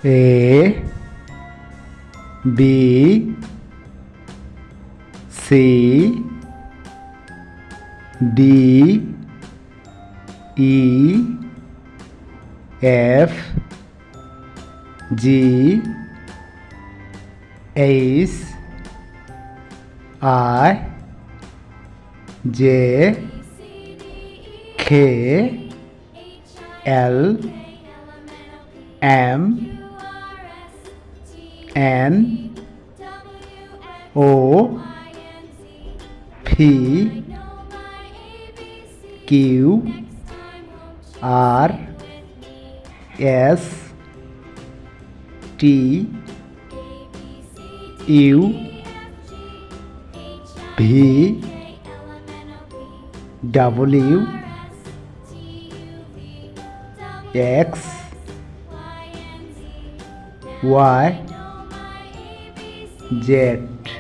A B C D E F G H I J K L M N O P Q R S T U V W X Y Z.